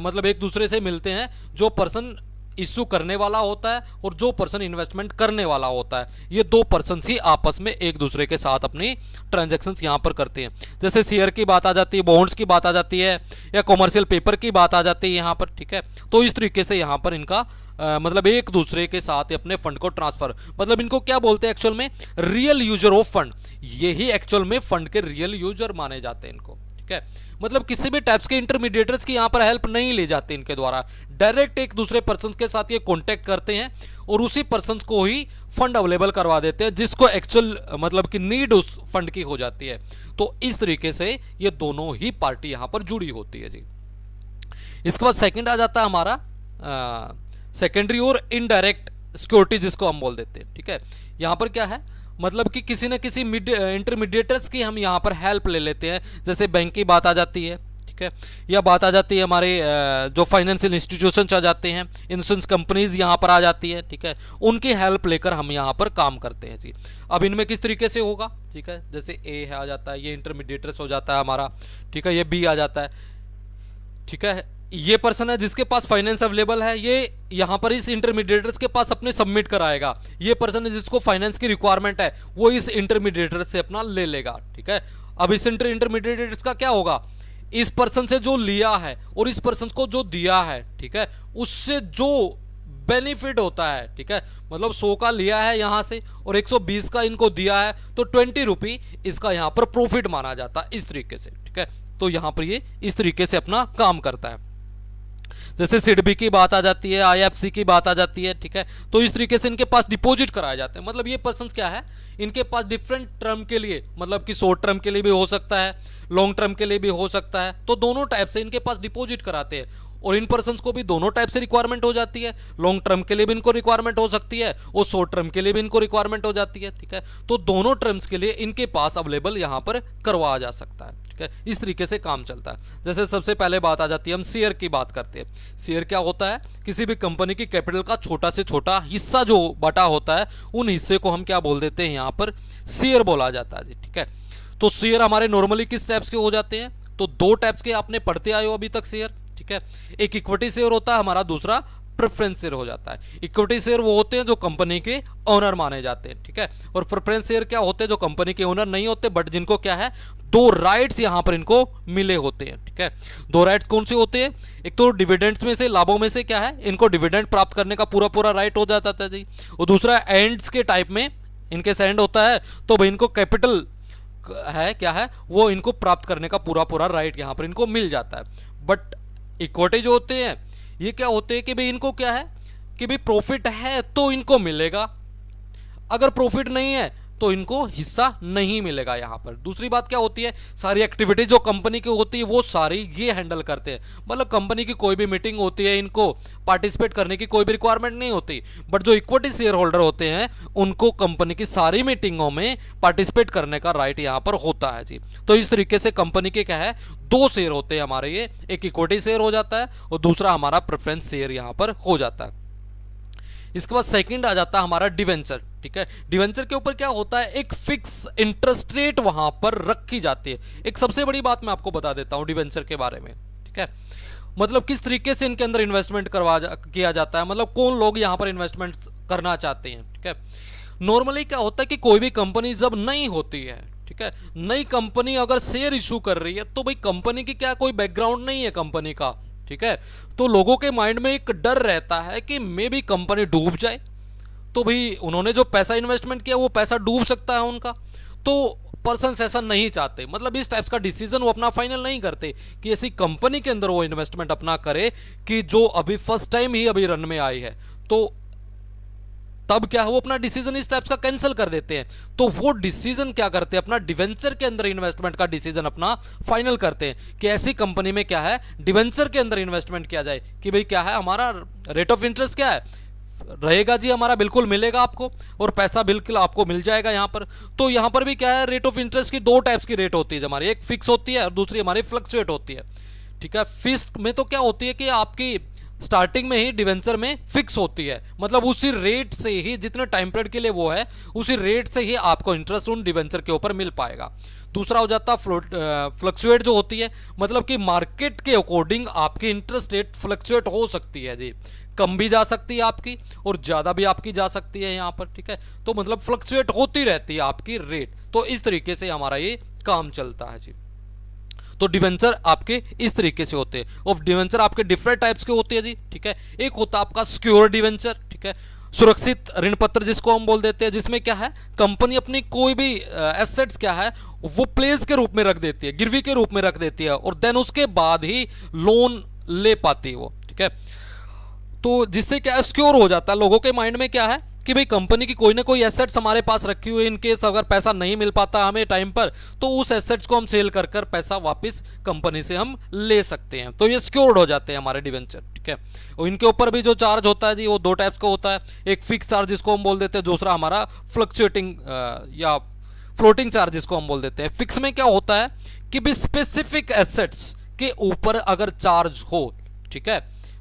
मतलब एक दूसरे से मिलते हैं, जो पर्सन इश्यू करने वाला होता है और जो पर्सन इन्वेस्टमेंट करने वाला होता है। ये दो पर्सन ही आपस में एक दूसरे के साथ अपनी ट्रांजैक्शंस यहां पर करते हैं। जैसे शेयर की बात आ जाती है, बॉन्ड्स की बात आ जाती है, या कॉमर्शियल पेपर की बात आ जाती है यहां पर, ठीक है। तो इस तरीके से यहां पर इनका मतलब एक दूसरे के साथ अपने फंड को ट्रांसफर, मतलब इनको क्या बोलते हैं एक्चुअल में, रियल यूजर ऑफ फंड। यही एक्चुअल में फंड के रियल यूजर माने जाते हैं इनको, ठीक है। मतलब किसी भी टाइप्स के इंटरमीडिएटर्स की यहां पर हेल्प नहीं ली जाती इनके द्वारा, डायरेक्ट एक दूसरे पर्सन के साथ ये कांटेक्ट करते हैं और उसी पर्सन को ही फंड अवेलेबल करवा देते हैं, जिसको एक्चुअल मतलब कि नीड उस फंड की हो जाती है। तो इस तरीके से ये दोनों ही पार्टी यहां पर जुड़ी होती है जी। इसके बाद सेकंड आ जाता है हमारा सेकेंडरी और इनडायरेक्ट सिक्योरिटी जिसको हम बोल देते हैं, ठीक है। यहां पर क्या है, मतलब कि किसी न किसी इंटरमीडिएटर्स की हम यहां पर हेल्प ले लेते हैं। जैसे बैंक की बात आ जाती है, ठीक है, या बात आ जाती है हमारे जो फाइनेंशियल इंस्टीट्यूशंस आ जाते हैं, इंश्योरेंस कंपनीज यहां पर आ जाती है, ठीक है, उनकी हेल्प लेकर हम यहां पर काम करते हैं जी। अब इनमें किस तरीके से होगा, ठीक है, जैसे ए है आ जाता है, ये इंटरमीडिएटर्स हो जाता है हमारा, ठीक है, ये बी आ जाता है, ठीक है, ये पर्सन है जिसके पास फाइनेंस अवेलेबल है, ये यहां पर इस इंटरमीडिएटर्स के पास अपने सबमिट कराएगा। ये पर्सन है जिसको फाइनेंस की रिक्वायरमेंट है, वो इस इंटरमीडिएटर से अपना ले लेगा, ठीक है। अब इस इंटरमीडिएटर्स का क्या होगा, इस पर्सन से जो लिया है और इस पर्सन को जो दिया है, ठीक है, उससे जो बेनिफिट होता है, ठीक है, मतलब 100 का लिया है यहां से और 120 का इनको दिया है, तो 20 रुपी इसका यहां पर प्रॉफिट माना जाता है, इस तरीके से, ठीक है। तो यहां पर ये इस तरीके से अपना काम करता है। जैसे सिडबी की बात आ जाती है, आईएफसी की बात आ जाती है, ठीक है। तो इस तरीके से इनके पास डिपॉजिट कराए जाते हैं। मतलब ये पर्सन क्या है, इनके पास डिफरेंट टर्म के लिए, मतलब कि शॉर्ट टर्म के लिए भी हो सकता है, लॉन्ग टर्म के लिए भी हो सकता है, तो दोनों टाइप से इनके पास डिपॉजिट कराते हैं। और इन पर्सन को भी दोनों टाइप से रिक्वायरमेंट हो जाती है, लॉन्ग टर्म के लिए भी इनको रिक्वायरमेंट हो सकती है और शॉर्ट टर्म के लिए भी इनको रिक्वायरमेंट हो जाती है, ठीक है। तो दोनों टर्म्स के लिए इनके पास अवेलेबल यहां पर करवाया जा सकता है, ठीक है। इस तरीके से काम चलता है। जैसे सबसे पहले बात आ जाती है, हम शेयर की बात करते हैं। शेयर क्या होता है, किसी भी कंपनी की कैपिटल का छोटा से छोटा हिस्सा जो बटा होता है, उन हिस्से को हम क्या बोल देते हैं, यहां पर शेयर बोला जाता है जी, ठीक है। तो शेयर हमारे नॉर्मली किस टाइप्स के हो जाते हैं, तो दो टाइप्स के आपने पढ़ते आए हो अभी तक शेयर, ठीक है। एक इक्विटी शेयर होता है हमारा, दूसरा प्रेफरेंस शेयर हो जाता है। इक्विटी शेयर वो होते हैं जो कंपनी के ओनर माने जाते हैं, ठीक है। और प्रेफरेंस शेयर क्या होते हैं, जो कंपनी के ओनर नहीं होते बट जिनको क्या है, दो राइट्स यहां पर इनको मिले होते हैं, ठीक है। दो राइट्स कौन से होते हैं, एक तो डिविडेंड्स में से, लाभों में से क्या है, इनको डिविडेंड प्राप्त करने का पूरा पूरा राइट हो जाता था जी। और दूसरा एंड्स के टाइप में, इनके एंड होता है तो भाई इनको कैपिटल है क्या है, वो इनको प्राप्त करने का पूरा पूरा राइट यहां पर इनको मिल जाता है। बट इक्विटी जो होते हैं ये क्या होते हैं कि भाई इनको क्या है कि भाई प्रॉफिट है तो इनको मिलेगा, अगर प्रॉफिट नहीं है तो इनको हिस्सा नहीं मिलेगा यहां पर। दूसरी बात क्या होती है, सारी एक्टिविटीज जो कंपनी की होती है वो सारी ये हैंडल करते हैं। मतलब कंपनी की कोई भी मीटिंग होती है, इनको पार्टिसिपेट करने की कोई भी रिक्वायरमेंट नहीं होती, बट जो इक्विटी शेयर होल्डर होते हैं उनको कंपनी की सारी मीटिंगों में पार्टिसिपेट करने का राइट यहां पर होता है जी। तो इस तरीके से कंपनी के क्या है, दो शेयर होते हैं हमारे, ये एक इक्विटी शेयर हो जाता है और दूसरा हमारा प्रेफरेंस शेयर यहां पर हो जाता है। इसके बाद सेकंड आ जाता है हमारा डिवेंचर, ठीक है। डिवेंचर के ऊपर क्या होता है, एक फिक्स इंटरेस्ट रेट वहां पर रखी जाती है। एक सबसे बड़ी बात मैं आपको बता देता हूं डिवेंचर के बारे में, ठीक है। मतलब किस तरीके से इनके अंदर इन्वेस्टमेंट किया जाता है, मतलब कौन लोग यहां पर इन्वेस्टमेंट करना चाहते हैं, ठीक है। नॉर्मली क्या होता है कि कोई भी कंपनी जब नई होती है, ठीक है, नई कंपनी अगर शेयर इशू कर रही है तो भाई कंपनी की क्या कोई बैकग्राउंड नहीं है कंपनी का, ठीक है। तो लोगों के माइंड में एक डर रहता है कि मे भी कंपनी डूब जाए, तो भाई उन्होंने जो पैसा इन्वेस्टमेंट किया वो पैसा डूब सकता है उनका। तो पर्सन ऐसा नहीं चाहते, मतलब इस टाइप्स का डिसीजन वो अपना फाइनल नहीं करते कि ऐसी कंपनी के अंदर वो इन्वेस्टमेंट अपना करे कि जो अभी फर्स्ट टाइम ही अभी रन में आई है, तो तब क्या है वो अपना डिसीजन इस टाइप्स का कैंसिल कर देते हैं। तो वो डिसीजन क्या करते हैं, अपना डिवेंचर के अंदर इन्वेस्टमेंट का डिसीजन अपना फाइनल करते हैं कि ऐसी कंपनी में क्या है, डिवेंचर के अंदर इन्वेस्टमेंट किया जाए कि भाई क्या है, हमारा रेट ऑफ इंटरेस्ट क्या है रहेगा जी, हमारा बिल्कुल मिलेगा आपको और पैसा बिल्कुल आपको मिल जाएगा यहां पर। तो यहां पर भी क्या है, रेट ऑफ इंटरेस्ट की दो टाइप्स की रेट होती है हमारी, एक फिक्स होती है और दूसरी हमारी फ्लक्चुएट होती है, ठीक है। फिक्स में तो क्या होती है कि आपकी स्टार्टिंग में ही डिवेंचर में फिक्स होती है, मतलब उसी रेट से ही जितने टाइम पीरियड के लिए वो है उसी रेट से ही आपको इंटरेस्ट उन डिवेंचर के ऊपर मिल पाएगा। दूसरा हो जाता फ्लक्चुएट जो होती है, मतलब कि मार्केट के अकॉर्डिंग आपकी इंटरेस्ट रेट फ्लक्चुएट हो सकती है जी, कम भी जा सकती है आपकी और ज्यादा भी आपकी जा सकती है यहाँ पर, ठीक है। तो मतलब फ्लक्चुएट होती रहती है आपकी रेट। तो इस तरीके से हमारा ये काम चलता है जी। तो डिवेंचर आपके इस तरीके से होते हैं और डिवेंचर आपके डिफरेंट टाइप्स के होते हैं जी, ठीक है। एक होता है आपका सिक्योर डिवेंचर, ठीक है, सुरक्षित ऋण पत्र जिसको हम बोल देते हैं, जिसमें क्या है कंपनी अपनी कोई भी एसेट्स क्या है वो प्लेस के रूप में रख देती है, गिरवी के रूप में रख देती है और देन उसके बाद ही लोन ले पाती है वो, ठीक है। तो जिससे क्या सिक्योर हो जाता है, लोगों के माइंड में क्या है कि भाई कंपनी की कोई ना कोई एसेट्स हमारे पास रखी हुई है, इनकेस अगर पैसा नहीं मिल पाता हमें टाइम पर तो उस एसेट्स को हम सेल कर कर पैसा वापस कंपनी से हम ले सकते हैं। तो ये सिक्योर्ड हो जाते हैं हमारे डिवेंचर, ठीक है। और इनके ऊपर भी जो चार्ज होता है जी वो दो टाइप्स का होता है, एक फिक्स चार्ज जिसको हम बोल देते हैं, दूसरा हमारा फ्लक्चुएटिंग या फ्लोटिंग चार्ज जिसको हम बोल देते हैं। फिक्स में क्या होता है कि भी स्पेसिफिक एसेट्स के ऊपर अगर चार्ज हो, ठीक है,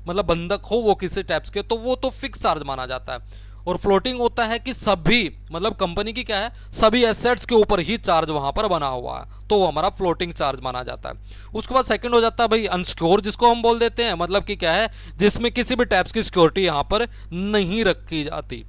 मतलब बंधक हो वो किसी टाइप्स के, तो वो तो फिक्स चार्ज माना जाता है। और फ्लोटिंग होता है कि सभी मतलब कंपनी की क्या है सभी एसेट्स के ऊपर ही चार्ज वहां पर बना हुआ है, तो वो हमारा फ्लोटिंग चार्ज माना जाता है। उसके बाद सेकंड हो जाता है भाई अनसिक्योर जिसको हम बोल देते हैं, मतलब कि क्या है जिसमें किसी भी टाइप्स की सिक्योरिटी यहां पर नहीं रखी जाती।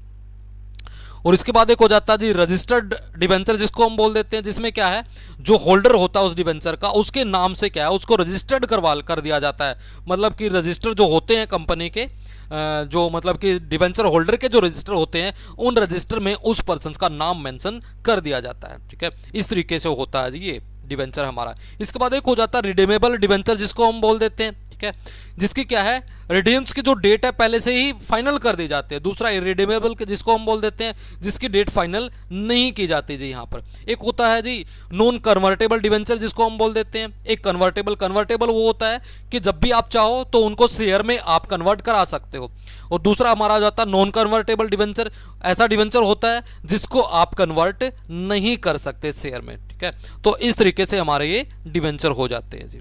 और इसके बाद एक हो जाता है जी रजिस्टर्ड डिवेंचर जिसको हम बोल देते हैं, जिसमें क्या है जो होल्डर होता है उस डिवेंचर का उसके नाम से क्या है उसको रजिस्टर्ड कर दिया जाता है। मतलब कि रजिस्टर जो होते हैं कंपनी के जो मतलब कि डिवेंचर होल्डर के जो रजिस्टर होते हैं उन रजिस्टर में उस पर्सन का नाम मेंशन कर दिया जाता है, ठीक है। इस तरीके से होता है जी ये डिवेंचर हमारा। इसके बाद एक हो जाता है रिडीमेबल डिवेंचर जिसको हम बोल देते हैं, ठीक है, जिसकी क्या है, रिडीम्स की जो डेट है पहले से ही फाइनल कर दी जाती है। दूसरा इरिडीमेबल जिसको हम बोल देते हैं, जिसकी डेट फाइनल नहीं की जाती जी। यहाँ पर एक होता है जी नॉन कन्वर्टेबल डिवेंचर, जिसको हम बोल देते हैं। एक कन्वर्टेबल वो होता है कि जब भी आप चाहो तो उनको शेयर में आप कन्वर्ट करा सकते हो। और दूसरा हमारा आ जाता है नॉन कन्वर्टेबल डिवेंचर, ऐसा डिवेंचर होता है जिसको आप कन्वर्ट नहीं कर सकते शेयर में, ठीक है। तो इस तरीके से हमारे ये डिवेंचर हो जाते हैं जी।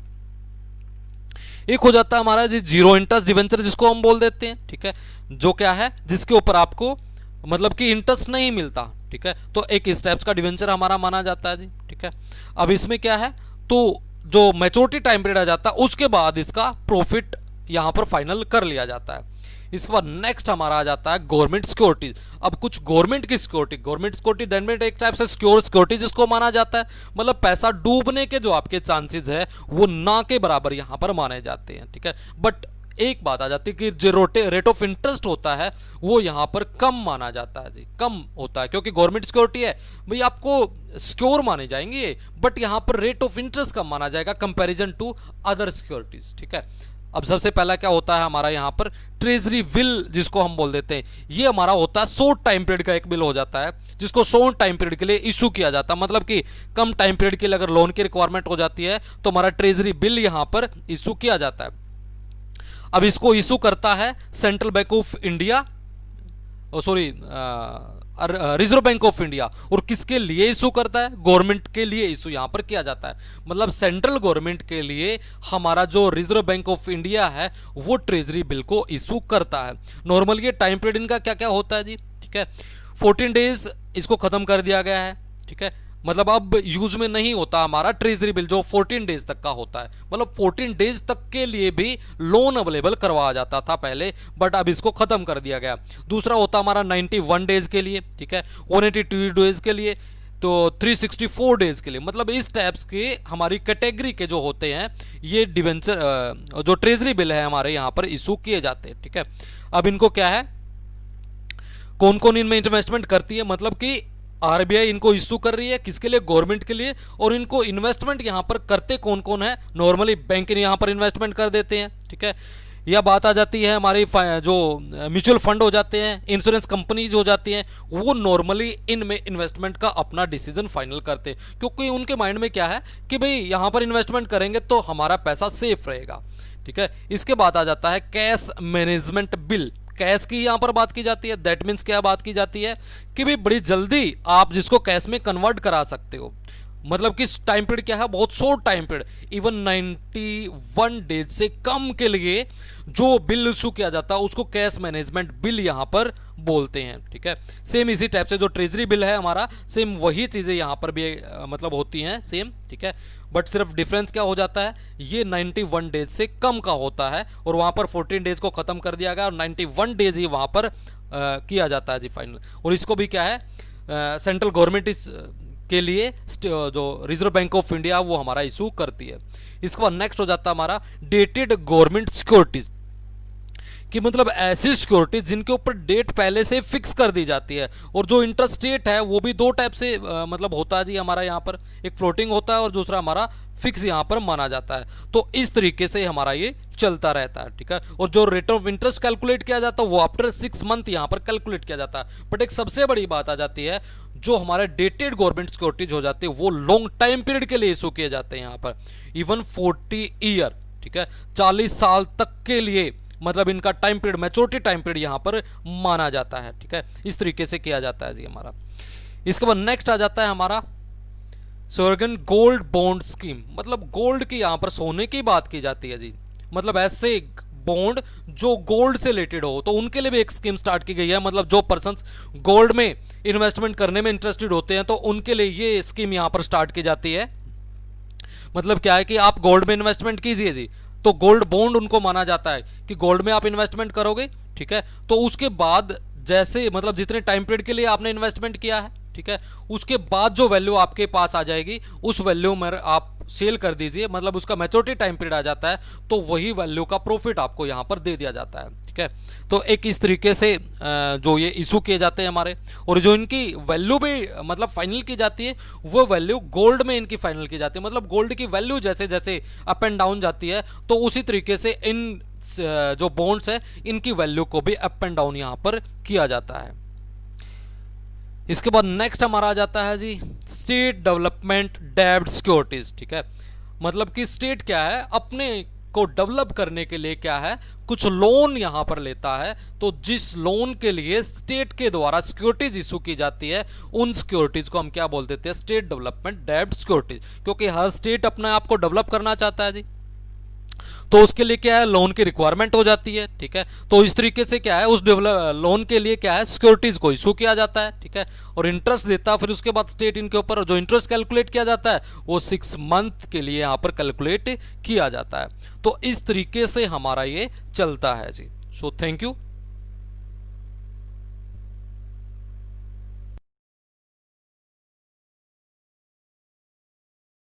एक हो जाता है हमारा जी जीरो इंटरेस्ट डिवेंचर, जिसको हम बोल देते हैं, ठीक है, जो क्या है, जिसके ऊपर आपको मतलब कि इंटरेस्ट नहीं मिलता, ठीक है। तो एक इस टाइप्स का डिवेंचर हमारा माना जाता है जी, ठीक है। अब इसमें क्या है, तो जो मैच्योरिटी टाइम पीरियड आ जाता है उसके बाद इसका प्रॉफिट यहां पर फाइनल कर लिया जाता है। इसके बाद नेक्स्ट हमारा आ जाता है गवर्नमेंट सिक्योरिटी। अब कुछ गवर्नमेंट सिक्योरिटी दैन में एक टाइप से सिक्योर सिक्योरिटी जिसको माना जाता है, मतलब पैसा डूबने के जो आपके चांसेस है वो ना के बराबर यहां पर माने जाते हैं, ठीक है। बट एक बात आ जाती है कि जो रेट ऑफ इंटरेस्ट होता है वो यहां पर कम माना जाता है जी, कम होता है, क्योंकि गवर्नमेंट सिक्योरिटी है भाई, आपको सिक्योर माने जाएंगे, बट यहां पर रेट ऑफ इंटरेस्ट कम माना जाएगा कंपैरिजन टू अदर सिक्योरिटीज, ठीक है। अब सबसे पहला क्या होता है हमारा यहाँ पर ट्रेजरी बिल, जिसको हम बोल देते हैं। ये हमारा होता है शॉर्ट टाइम पीरियड का एक बिल हो जाता है, जिसको शॉर्ट टाइम पीरियड के लिए इशू किया जाता है। मतलब कि कम टाइम पीरियड के लिए अगर लोन की रिक्वायरमेंट हो जाती है तो हमारा ट्रेजरी बिल यहाँ पर इशू किया जाता है। अब इसको इशू करता है central bank of India, sorry reserve bank of India. और किसके लिए इशू करता है, गवर्नमेंट के लिए इशू यहां पर किया जाता है। मतलब सेंट्रल गवर्नमेंट के लिए हमारा जो रिजर्व बैंक ऑफ इंडिया है वो ट्रेजरी बिल को इशू करता है। नॉर्मली ये टाइम पीरियड इनका क्या क्या होता है जी, ठीक है। 14 डेज इसको खत्म कर दिया गया है, ठीक है। मतलब अब यूज में नहीं होता हमारा ट्रेजरी बिल, जो 14 डेज तक का होता है। मतलब 14 डेज तक के लिए भी लोन अवेलेबल करवाया जाता था पहले, बट अब इसको खत्म कर दिया गया। दूसरा होता हमारा 91 डेज के लिए, ठीक है, 182 डेज के लिए, तो 364 डेज के लिए। मतलब इस टाइप्स के हमारी कैटेगरी के जो होते हैं ये डिवेंचर जो ट्रेजरी बिल है हमारे यहाँ पर इशू किए जाते हैं, ठीक है। अब इनको क्या है, कौन कौन इनमें इन्वेस्टमेंट करती है, मतलब कि आरबीआई इनको इशू कर रही है, किसके लिए, गवर्नमेंट के लिए। और इनको इन्वेस्टमेंट यहां पर करते कौन कौन है, नॉर्मली बैंक यहां पर इन्वेस्टमेंट कर देते हैं, ठीक है। यह बात आ जाती है हमारी जो म्यूचुअल फंड हो जाते हैं, इंश्योरेंस कंपनीज हो जाती हैं, वो नॉर्मली इनमें इन्वेस्टमेंट का अपना डिसीजन फाइनल करते हैं, क्योंकि उनके माइंड में क्या है कि भाई यहां पर इन्वेस्टमेंट करेंगे तो हमारा पैसा सेफ रहेगा, ठीक है। इसके बाद आ जाता है कैश मैनेजमेंट बिल। कैश की यहां पर बात की जाती है, दैट मीन्स क्या बात की जाती है कि भाई बड़ी जल्दी आप जिसको कैश में कन्वर्ट करा सकते हो। मतलब कि टाइम पीरियड क्या है, बहुत short time period, even 91 days से कम के लिए जो बिल इशू किया जाता है उसको कैश मैनेजमेंट बिल यहां पर बोलते हैं, ठीक है। सेम इसी टाइप से जो ट्रेजरी बिल है हमारा, सेम वही चीजें यहां पर भी मतलब होती हैं सेम, ठीक है। बट सिर्फ डिफरेंस क्या हो जाता है, ये 91 डेज से कम का होता है और वहां पर 14 डेज को खत्म कर दिया गया और 91 डेज ही वहां पर किया जाता है जी फाइनल। और इसको भी क्या है, सेंट्रल गवर्नमेंट इस के लिए जो रिजर्व बैंक ऑफ इंडिया वो हमारा इशू करती है। इसके बाद नेक्स्ट हो जाता है हमारा डेटेड गवर्नमेंट सिक्योरिटीज, कि मतलब ऐसी सिक्योरिटी जिनके ऊपर डेट पहले से फिक्स कर दी जाती है। और जो इंटरेस्ट रेट है वो भी दो टाइप से मतलब होता है जी हमारा यहाँ पर, एक फ्लोटिंग होता है और दूसरा हमारा फिक्स यहाँ पर माना जाता है। तो इस तरीके से हमारा ये चलता रहता है, ठीक है। और जो रेट ऑफ इंटरेस्ट कैलकुलेट किया जाता है वो आफ्टर 6 मंथ यहाँ पर कैलकुलेट किया जाता है। बट एक सबसे बड़ी बात आ जाती है, जो हमारे डेटेड गवर्नमेंट सिक्योरिटीज हो जाती है वो लॉन्ग टाइम पीरियड के लिए इशू किए जाते हैं यहाँ पर, इवन 40 ईयर, ठीक है, 40 साल तक के लिए। मतलब इनका time period, maturity time period यहां पर माना जाता है, ठीक है। इस तरीके से किया जाता है जी हमारा। इसके बाद नेक्स्ट आ जाता है हमारा सोवरेन गोल्ड बॉन्ड स्कीम। मतलब गोल्ड की यहां पर सोने की बात की जाती है जी। मतलब ऐसे बॉन्ड जो गोल्ड से रिलेटेड हो, तो उनके लिए भी एक स्कीम स्टार्ट की गई है। मतलब जो पर्संस गोल्ड में इन्वेस्टमेंट करने में इंटरेस्टेड होते हैं तो उनके लिए ये स्कीम यहां पर स्टार्ट की जाती है। मतलब क्या है कि आप गोल्ड में इन्वेस्टमेंट कीजिए जी, तो गोल्ड बॉन्ड उनको माना जाता है कि गोल्ड में आप इन्वेस्टमेंट करोगे, ठीक है। तो उसके बाद जैसे मतलब जितने टाइम पीरियड के लिए आपने इन्वेस्टमेंट किया है, ठीक है। उसके बाद जो वैल्यू आपके पास आ जाएगी उस वैल्यू में आप सेल कर दीजिए, मतलब उसका मैच्योरिटी टाइम पीरियड आ जाता है, तो वही वैल्यू का प्रॉफिट आपको यहाँ पर दे दिया जाता है, ठीक है। तो एक इस तरीके से जो ये इशू किए जाते हैं हमारे, और जो इनकी वैल्यू भी मतलब फाइनल की जाती है वो वैल्यू गोल्ड में इनकी फाइनल की जाती है। मतलब गोल्ड की वैल्यू जैसे जैसे अप एंड डाउन जाती है तो उसी तरीके से इन जो बॉन्ड्स है इनकी वैल्यू को भी अप एंड डाउन यहाँ पर किया जाता है। इसके बाद नेक्स्ट हमारा आ जाता है जी स्टेट डेवलपमेंट डेब्ट सिक्योरिटीज, ठीक है। मतलब कि स्टेट क्या है, अपने को डेवलप करने के लिए क्या है, कुछ लोन यहां पर लेता है, तो जिस लोन के लिए स्टेट के द्वारा सिक्योरिटीज इशू की जाती है उन सिक्योरिटीज को हम क्या बोल देते हैं, स्टेट डेवलपमेंट डेब्ट सिक्योरिटीज। क्योंकि हर स्टेट अपने आप को डेवलप करना चाहता है जी, तो उसके लिए क्या है, लोन की रिक्वायरमेंट हो जाती है, ठीक है। तो इस तरीके से क्या है, उस लोन के लिए क्या है, सिक्योरिटीज को इशू किया जाता है, ठीक है, और इंटरेस्ट देता है। फिर उसके बाद स्टेट इनके ऊपर जो इंटरेस्ट कैलकुलेट किया जाता है वो 6 मंथ के लिए यहाँ पर कैलकुलेट किया जाता है। तो इस तरीके से हमारा ये चलता है जी। So thank you.